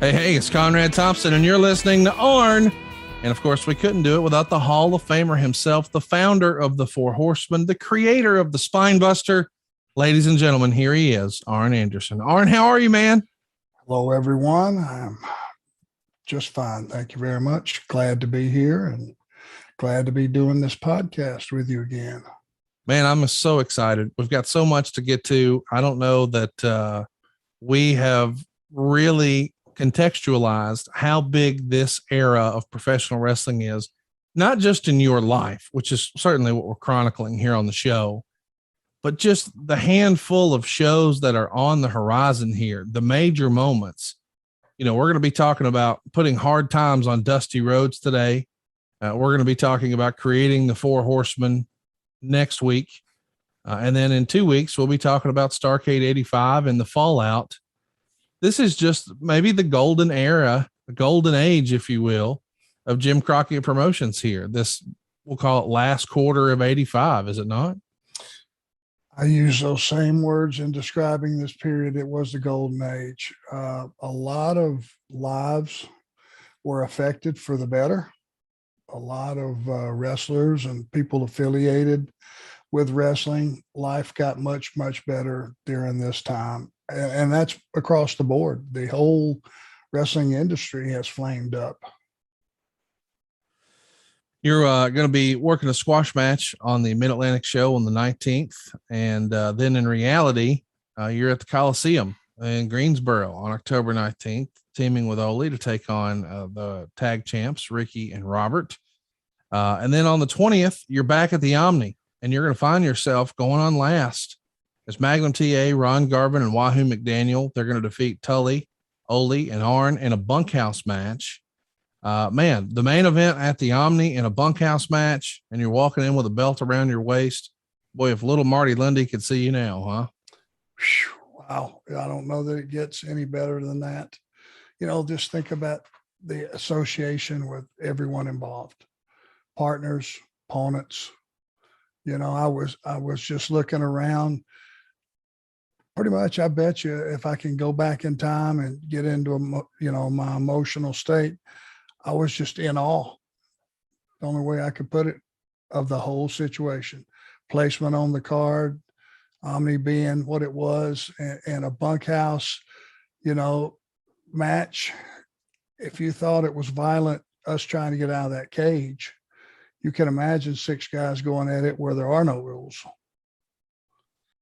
Hey, it's Conrad Thompson, and you're listening to Arn. And of course, we couldn't do it without the Hall of Famer himself, the founder of the Four Horsemen, the creator of the Spinebuster. Ladies and gentlemen, here he is, Arn Anderson. Arn, how are you, man? Hello, everyone. I'm just fine. Thank you very much. Glad to be here and glad to be doing this podcast with you again. Man, I'm so excited. We've got so much to get to. I don't know that we have really contextualized how big this era of professional wrestling is, not just in your life, which is certainly what we're chronicling here on the show, but just the handful of shows that are on the horizon here, the major moments. You know, we're going to be talking about putting hard times on dusty roads today. We're going to be talking about creating the Four Horsemen next week. And then in 2 weeks, we'll be talking about Starrcade 85 and the fallout. This is just maybe the golden era, the golden age, if you will, of Jim Crockett Promotions here. This, we'll call it last quarter of 85, is it not? I use those same words in describing this period. It was the golden age. A lot of lives were affected for the better. A lot of wrestlers and people affiliated with wrestling, life got much, much better during this time. And that's across the board. The whole wrestling industry has flamed up. You're going to be working a squash match on the Mid-Atlantic show on the 19th. And then in reality, you're at the Coliseum in Greensboro on October 19th, teaming with Ole to take on the tag champs, Ricky and Robert. And then on the 20th, you're back at the Omni, and you're going to find yourself going on last. It's Magnum TA, Ron Garvin, and Wahoo McDaniel. They're going to defeat Tully, Ole, and Arn in a bunkhouse match. Man, the main event at the Omni in a bunkhouse match, and you're walking in with a belt around your waist. Boy, if little Marty Lundy could see you now, huh? Wow. I don't know that it gets any better than that. You know, just think about the association with everyone involved, partners, opponents. You know, I was just looking around. Pretty much, I bet you if I can go back in time and get into my emotional state, I was just in awe. The only way I could put it, of the whole situation. Placement on the card, Omni being what it was, and a bunkhouse, match. If you thought it was violent, us trying to get out of that cage, you can imagine six guys going at it where there are no rules.